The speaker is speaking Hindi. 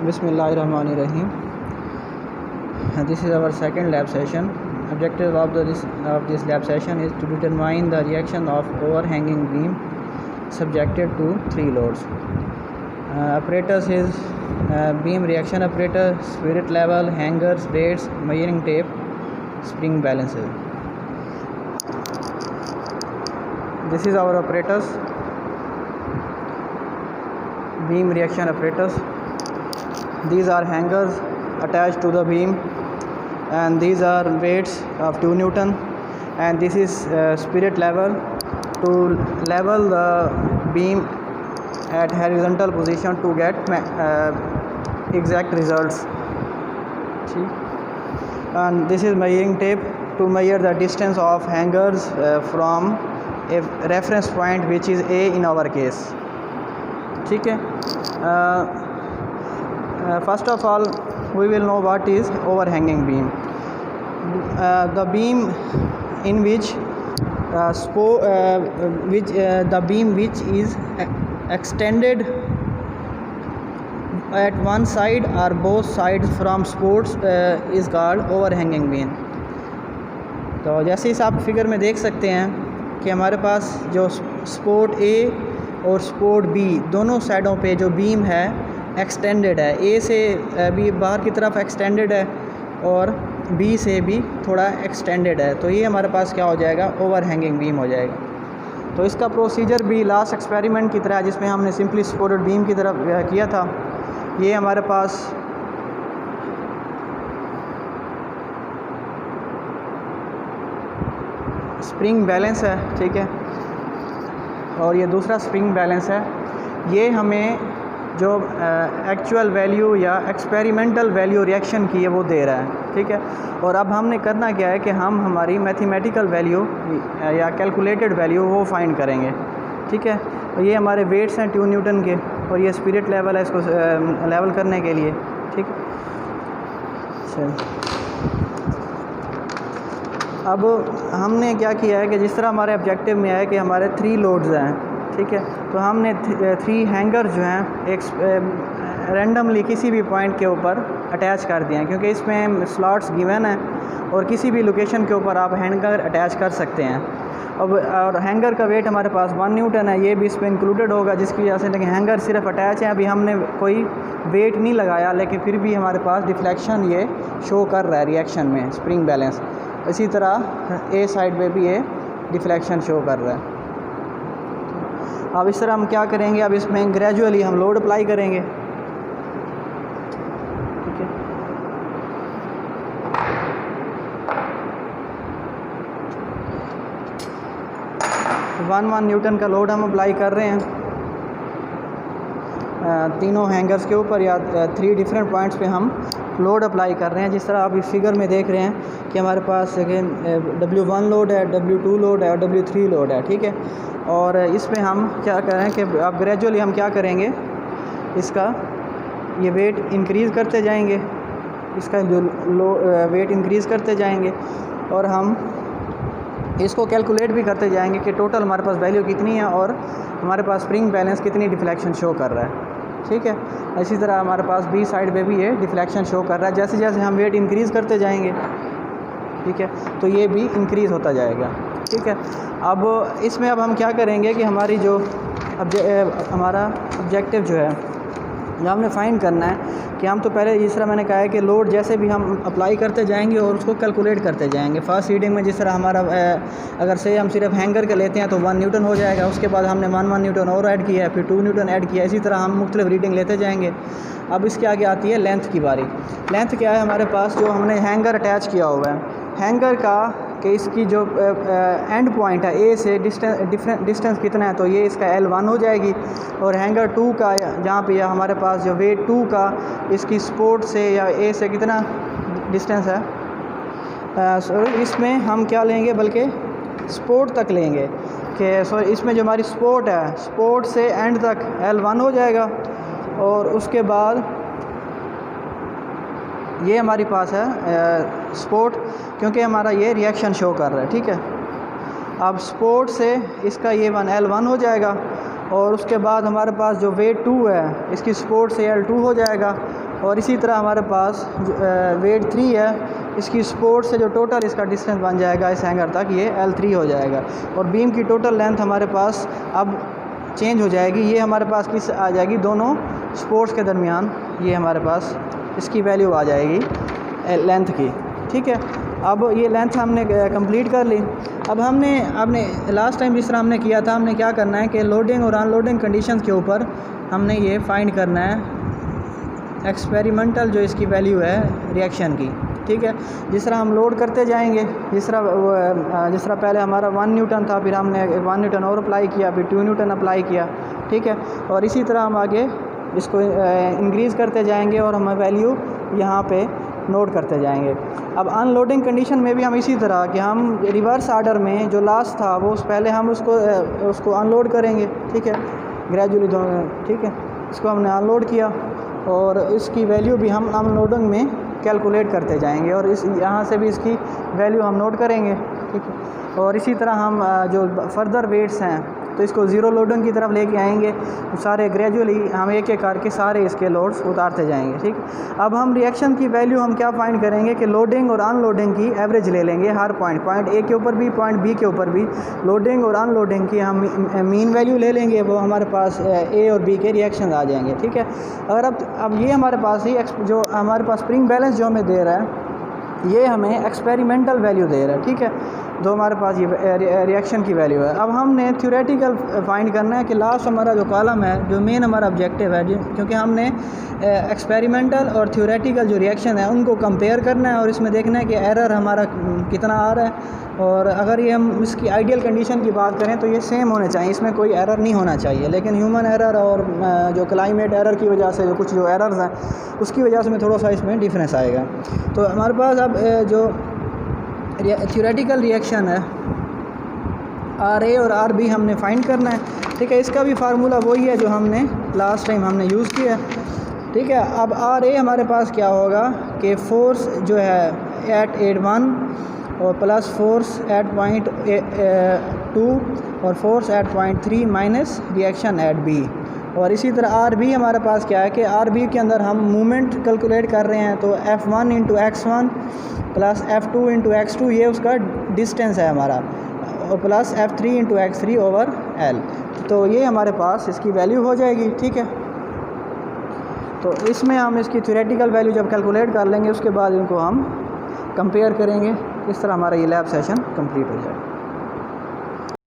Bismillahirrahmanirrahim. This is our second lab session. Objective of this lab session is to determine the reaction of overhanging beam subjected to three loads. Apparatus is beam reaction apparatus, spirit level, hangers, rates, measuring tape, spring balances. This is our apparatus, beam reaction apparatus. These are hangers attached to the beam, and these are weights of 2 Newton, and this is spirit level to level the beam at horizontal position to get exact results. And this is measuring tape to measure the distance of hangers from a reference point which is A in our case. ठीक है. First of all, we will know what is overhanging beam. The beam in which the beam which is extended at one side or both sides from supports is called overhanging beam. तो जैसे इस आप फिगर में देख सकते हैं कि हमारे पास जो सपोर्ट ए और सपोर्ट बी दोनों साइडों पे जो बीम है एक्सटेंडेड है, ए से भी बाहर की तरफ एक्सटेंडेड है और बी से भी थोड़ा एक्सटेंडेड है, तो ये हमारे पास क्या हो जाएगा, ओवरहैंगिंग बीम हो जाएगा. तो इसका प्रोसीजर भी लास्ट एक्सपेरिमेंट की तरह जिसमें हमने सिंपली सपोर्टेड बीम की तरफ किया था, ये हमारे पास स्प्रिंग बैलेंस है, ठीक है, और ये दूसरा स्प्रिंग बैलेंस है. ये हमें जो एक्चुअल वैल्यू या एक्सपेरिमेंटल वैल्यू रिएक्शन की है वो दे रहा है, ठीक है. और अब हमने करना क्या है कि हम हमारी मैथमेटिकल वैल्यू या कैलकुलेटेड वैल्यू वो फाइंड करेंगे, ठीक है. और ये हमारे वेट्स हैं 2 न्यूटन के, और ये स्पिरिट लेवल है इसको लेवल करने के लिए, ठीक है. चलिए, अब हमने क्या किया है कि जिस तरह हमारे ऑब्जेक्टिव में है कि हमारे 3 लोड्स हैं, ठीक है, तो हमने 3 हैंगर जो हैं एक रैंडमली किसी भी पॉइंट के ऊपर अटैच कर दिए हैं, क्योंकि इसमें स्लॉट्स गिवन हैं और किसी भी लोकेशन के ऊपर आप हैंगर अटैच कर सकते हैं. अब और हैंगर का वेट हमारे पास 1 न्यूटन है, ये भी इसमें इंक्लूडेड होगा, जिसकी वजह से, लेकिन हैंगर सिर्फ अटैच है, अभी हमने कोई वेट नहीं लगाया, लेकिन फिर भी हमारे पास डिफ्लेक्शन ये शो कर रहा है रिएक्शन में, स्प्रिंग बैलेंस. इसी तरह ए साइड पे भी ये डिफ्लेक्शन शो कर रहा है. अब इस तरह हम क्या करेंगे, अब इसमें ग्रेजुअली हम लोड अप्लाई करेंगे, ठीक है. 1 न्यूटन का लोड हम अप्लाई कर रहे हैं तीनों हैंगर्स के ऊपर, या 3 डिफरेंट पॉइंट्स पे हम लोड अप्लाई कर रहे हैं. जिस तरह आप इस फिगर में देख रहे हैं कि हमारे पास W1 लोड है, W2 लोड है और W3 लोड है, ठीक है. और इसमें हम क्या करें कि अब ग्रेजुअली हम क्या करेंगे, इसका ये वेट इंक्रीज़ करते जाएंगे, इसका जो वेट इंक्रीज़ करते जाएंगे, और हम इसको कैलकुलेट भी करते जाएंगे कि टोटल हमारे पास वैल्यू कितनी है और हमारे पास स्प्रिंग बैलेंस कितनी डिफ्लेक्शन शो कर रहा है, ठीक है. इसी तरह हमारे पास बी साइड पे भी ये डिफ्लेक्शन शो कर रहा है. जैसे जैसे हम वेट इंक्रीज़ करते जाएंगे, ठीक है, तो ये भी इंक्रीज़ होता जाएगा, ठीक है. अब इसमें अब हम क्या करेंगे कि हमारी जो हमारा ऑब्जेक्टिव जो है, जो हमने फाइंड करना है कि हम तो पहले जिस तरह मैंने कहा है कि लोड जैसे भी हम अप्लाई करते जाएंगे और उसको कैलकुलेट करते जाएंगे. फर्स्ट रीडिंग में जिस तरह हमारा अगर से हम सिर्फ हैंगर का लेते हैं तो 1 न्यूटन हो जाएगा, उसके बाद हमने 1 न्यूटन और ऐड किया है, फिर 2 न्यूटन ऐड किया, इसी तरह हम मुख्तलिफ रीडिंग लेते जाएंगे. अब इसके आगे आती है लेंथ की बारी. लेंथ क्या है हमारे पास, जो हमने हैंगर अटैच किया हुआ है, हैंगर का कि इसकी जो एंड पॉइंट है ए से डिस्टेंस कितना है, तो ये इसका L1 हो जाएगी. और हैंगर 2 का जहाँ पे हमारे पास जो वेट 2 का इसकी सपोर्ट से या ए से कितना डिस्टेंस है, इसमें हम क्या लेंगे, बल्कि सपोर्ट तक लेंगे कि इसमें जो हमारी सपोर्ट है, सपोर्ट से एंड तक L1 हो जाएगा. और उसके बाद ये हमारे पास है सपोर्ट, क्योंकि हमारा ये रिएक्शन शो कर रहा है, ठीक है. अब सपोर्ट से इसका ये L1 हो जाएगा, और उसके बाद हमारे पास जो वेट 2 है इसकी सपोर्ट से L2 हो जाएगा, और इसी तरह हमारे पास वेट 3 है, इसकी सपोर्ट से जो टोटल इसका डिस्टेंस बन जाएगा इस हैंगर तक ये L3 हो जाएगा। और बीम की टोटल लेंथ हमारे पास अब चेंज हो जाएगी, ये हमारे पास किस आ जाएगी, दोनों सपोर्ट्स के दरमियान ये हमारे पास इसकी वैल्यू आ जाएगी लेंथ की। ठीक है, अब ये लेंथ हमने कंप्लीट कर ली। अब हमने लास्ट टाइम जिस तरह हमने किया था, हमने क्या करना है कि लोडिंग और अनलोडिंग कंडीशंस के ऊपर हमने ये फाइंड करना है एक्सपेरिमेंटल जो इसकी वैल्यू है रिएक्शन की। ठीक है, जिस तरह हम लोड करते जाएंगे, जिस तरह पहले हमारा 1 न्यूटन था, फिर हमने 1 न्यूटन और अप्लाई किया, फिर 2 न्यूटन अप्लाई किया। ठीक है, और इसी तरह हम आगे इसको इंक्रीज़ करते जाएंगे और हम वैल्यू यहाँ पे नोट करते जाएंगे। अब अनलोडिंग कंडीशन में भी हम इसी तरह कि हम रिवर्स आर्डर में जो लास्ट था वो पहले हम उसको अनलोड करेंगे। ठीक है, ग्रेजुअली ठीक है, इसको हमने अनलोड किया और इसकी वैल्यू भी हम अनलोडिंग में कैलकुलेट करते जाएंगे और यहाँ से भी इसकी वैल्यू हम नोट करेंगे। ठीक है, और इसी तरह हम जो फर्दर वेट्स हैं तो इसको ज़ीरो लोडिंग की तरफ लेके आएंगे, सारे ग्रेजुअली हम एक एक करके सारे इसके लोड्स उतारते जाएंगे। ठीक, अब हम रिएक्शन की वैल्यू हम क्या फाइंड करेंगे कि लोडिंग और अनलोडिंग की एवरेज ले लेंगे हर पॉइंट ए के ऊपर भी, पॉइंट बी के ऊपर भी लोडिंग और अनलोडिंग की हम मीन वैल्यू ले लेंगे, वो हमारे पास ए और बी के रिएक्शन आ जाएंगे। ठीक है, अगर अब ये हमारे पास ही जो हमारे पास स्प्रिंग बैलेंस जो हमें दे रहा है ये हमें एक्सपेरिमेंटल वैल्यू दे रहा है। ठीक है, जो हमारे पास ये रिएक्शन की वैल्यू है। अब हमने थ्योरेटिकल फाइंड करना है कि लास्ट हमारा जो कॉलम है, जो मेन हमारा ऑब्जेक्टिव है, क्योंकि हमने एक्सपेरिमेंटल और थ्योरेटिकल जो रिएक्शन है उनको कंपेयर करना है और इसमें देखना है कि एरर हमारा कितना आ रहा है। और अगर ये हम इसकी आइडियल कंडीशन की बात करें तो ये सेम होने चाहिए, इसमें कोई एरर नहीं होना चाहिए। लेकिन ह्यूमन एरर और जो क्लाइमेट एरर की वजह से कुछ जो एरर्स हैं उसकी वजह से थोड़ा सा इसमें डिफरेंस आएगा। तो हमारे पास अब जो थ्योरेटिकल रिएक्शन है RA और RB हमने फाइंड करना है। ठीक है, इसका भी फार्मूला वही है जो हमने लास्ट टाइम हमने यूज़ किया है। ठीक है, अब RA हमारे पास क्या होगा कि फोर्स जो है एट 1 और प्लस फोर्स एट पॉइंट 2 और force at point 3 minus reaction at B। और इसी तरह RB हमारे पास क्या है कि RB के अंदर हम मूवमेंट कैलकुलेट कर रहे हैं, तो F1 into x1 plus F2 into x2 ये उसका डिस्टेंस है हमारा, और plus F3 into x3 over L। तो ये हमारे पास इसकी वैल्यू हो जाएगी। ठीक है, तो इसमें हम इसकी थ्योरेटिकल वैल्यू जब कैलकुलेट कर लेंगे उसके बाद इनको हम कंपेयर करेंगे। इस तरह हमारा ये लैब सेशन कंप्लीट हो जाएगा।